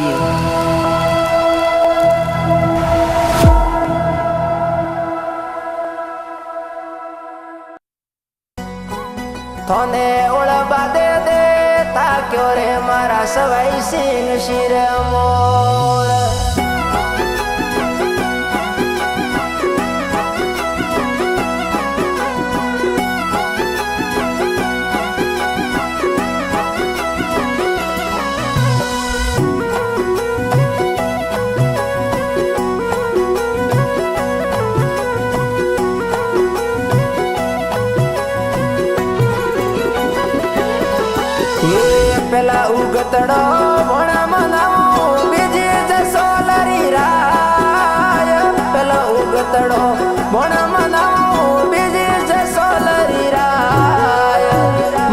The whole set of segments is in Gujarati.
કરીએ. થોને ઓળબા દે દે તાક્યો રે મારા સવાઈ સિંહ શિર મોર. પેલા ઉગતડો ભણા મનાવો બીજી જસો લરી રાય. પેલા ઉગતડો ભણા મનાવો બીજી જસો લરી રાય.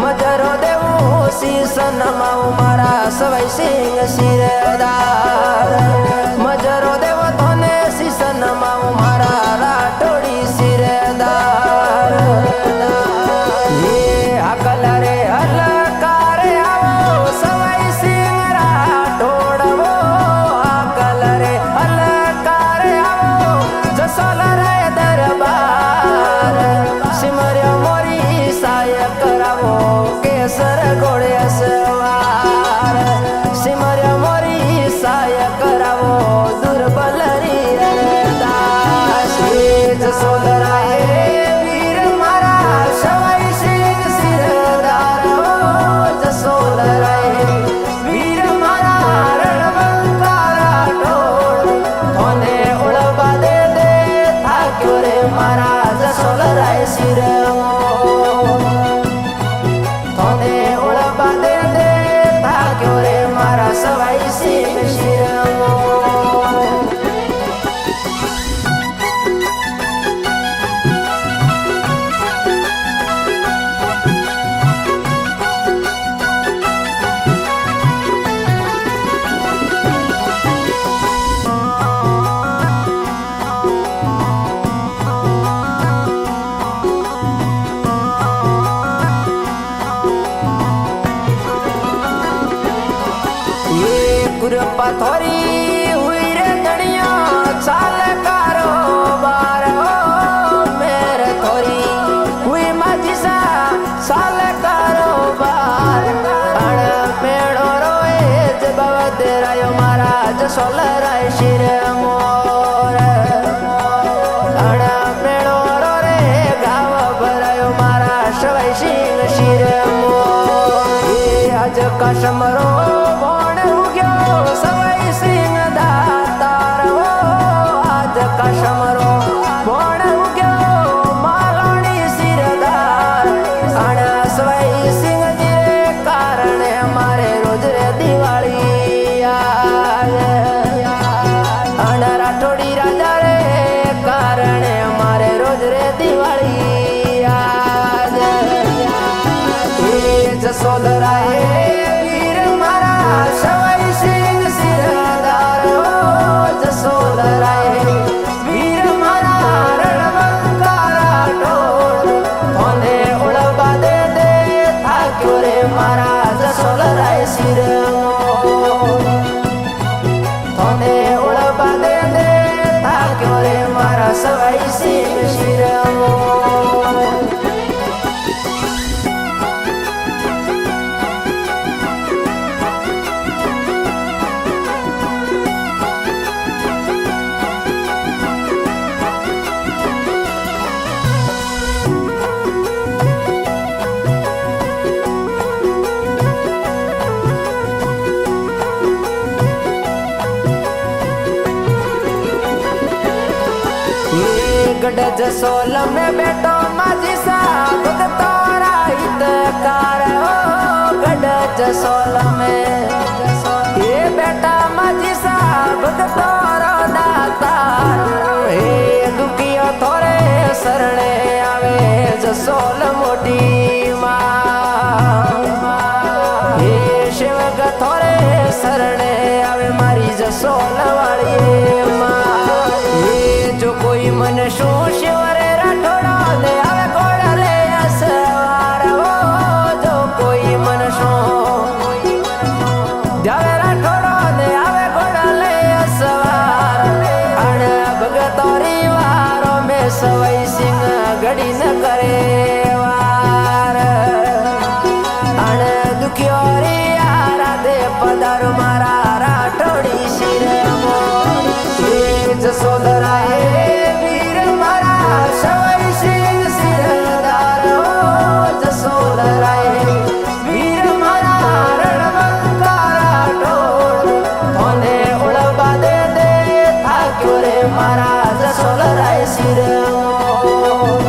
મજરો દેવું શીશ નમાવું મારા સવાઈ સિંહ શિરદાર. મજરો દેવો તોને શીશ નમાવું મારા રાઠોડી શિરદાર. હકલ રે હલકારે આવો સવાઈ સિંહ રાઠોડવો. હકલ રે હલકારે આવો જસોલ રે દરબાર. સિમર્યો મોરી સાય કરાવો કેસર ગોળે સવાર. સિમર્યો મોરી સાય કરાવો દુર્બલ રી દાસ. જસોલ રાય વીર મારા સવાઈ સિંહ શિરદાર. જસોલ રાય વીર મારા રણવંકા રાઠોડ. થોને ઓળબા દે દે થાક્યો રે મારા જસોલ રાય શિર મોર. થોને ઓળબા દે દે થાક્યો રે મારા સવાઈ સિંહ શિર મોર. કૃપા થોરી હુઈ રે ધણિયા ચાલ કારોબાર. મેર થોરી હુઈ માજી સા ચાલ કારોબાર. અણ મેળો રોએ જ બવદ રાયો મારા જસોલ રાય શિર મોર. અણ મેળો રો રે ગાવ ભરાયો મારા સવાઈ સિંહ શિર મોર. આજ કસમરો સવાઈ સિંહ દાતાર. આજ કસમરો ભણ ઉગ્યો માલણી શિરદાર. અણ સવાઈ સિંહ જે કારણે મારે રોજ રે દિવાળી આવે. અણ રાઠોડી રાજા રે કારણે મારે રોજ રે દિવાળી આવે. જસોલ રાય વીર મારા સવાઈ સિંહ શિરદાર. જસોલ રાય વીર મારા રણવંકા રાઠોડ. થોને ઓળબા દે દે થાક્યો રે મારા જસોલ રાય શિર મોર. થોને ઓળબા દે દે થાક્યો રે મારા સવાઈ સિંહ શિર મોર. गढ़ जसोल में बैठो माझी साहब तोरा हितकार. गढ़ जसोल में ये बेटा माझी साहब तोरो दातार. हे दुखियो थोरे शरणे आवे जसोल मोटी मां. हे शिवग थोरे शरणे आवे मारी जसोल वाली मां. जो कोई मन शो शिवरे राठोड़ा दे आवे घोड़ा ले असवार. जो कोई मन शो जावे राठोड़ा दे आवे પધારો મારા રાઠોડી શિરમોર જસોદરા હે વીર મારા સવાઈ સિંહ શિરદાર જસોદરા હે વીર મારા રણવંકા રાઠોડ તને ઓળખવા દે થાક્યો રે મારા જસોદરા શિરમોર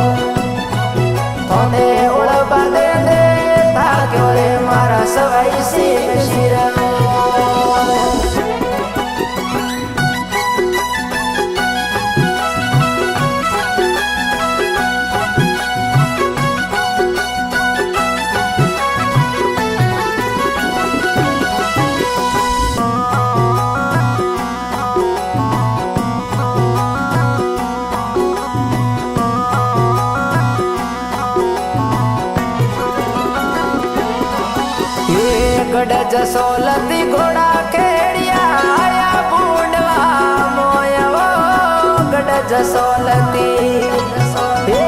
તને ઓળખવા દે થાક્યો રે મારા સવાઈ સિંહ શિરમોર ગઢ જસોલતી ઘોડા ખેડિયા આયા બુંડવા મોયવો ગઢ જસોલતી હે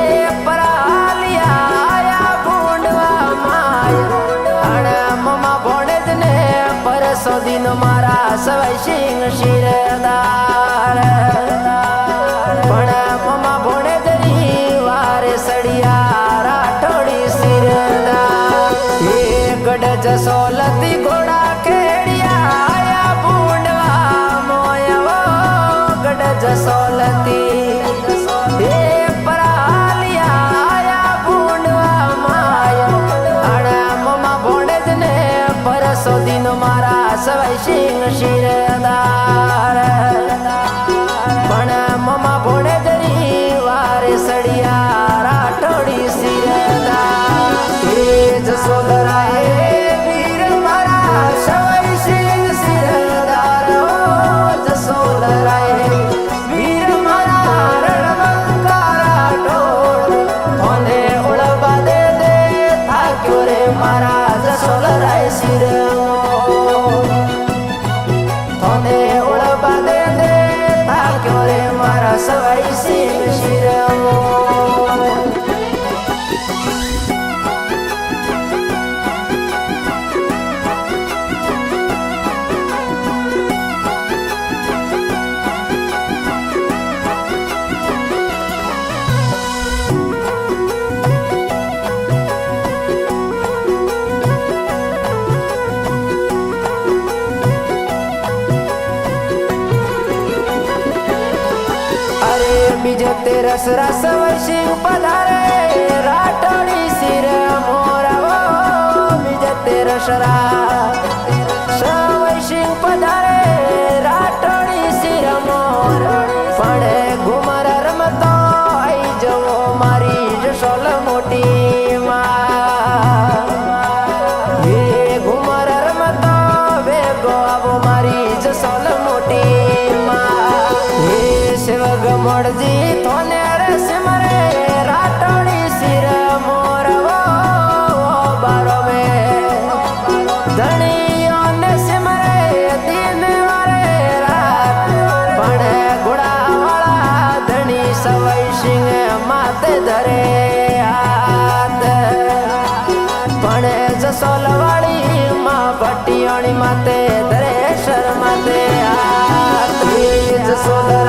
પરાલિયા આયા બુંડવા માય અણ મમા ભોણેજ ને પરસો દિન મારા સવાઈ સિંહ શિરદાર પણ મમા ભોણેજ ની વારે સડિયા રાઠોડી શિરદાર હે ગઢ જસોલતી ઘોડા ખેડિયા આયા બુંડવા મોયવો ગઢ જસોલતી હે પરાલિયા આયા બુંડવા માય અણ મમા ભોણેજ ને પરસો દિન મારા સવાઈ સિંહ શિરદાર પણ મમા ભોણેજ ની વારે સડિયા રાઠોડી શિરદાર હે જસોદરા હે મારા જસોદરા શિરમોર તને ઓળખવા દે થાક્યો રે મારા સવાઈ સિંહ શિરમોર બીજે તેરસ રસ વૈશિંગ પધારે રાઠોડી શિરમોર બીજે તેરસ વૈશિંગ પધારે રાઠોડી શિરમોર પણ ઘુમર રમતો આઈ જવો મારી જસોલ મોટી માં હે ઘુમર રમતો વેગો આવો મારી જસોલ મોટી માં હે શિવગ મોડજી તને રસમ રે રાઠોડી શિરમોર બારો મે ધણીઓ ને સિમરે દિન વારે રાત પણ ઘોડાવાળા ધણી સવાઈ સિંહ માથે ધરે હાથ પણ જસોલ વાળી માં ભટિયાણી માથે ધરે શર માથે હાથ જસોદરા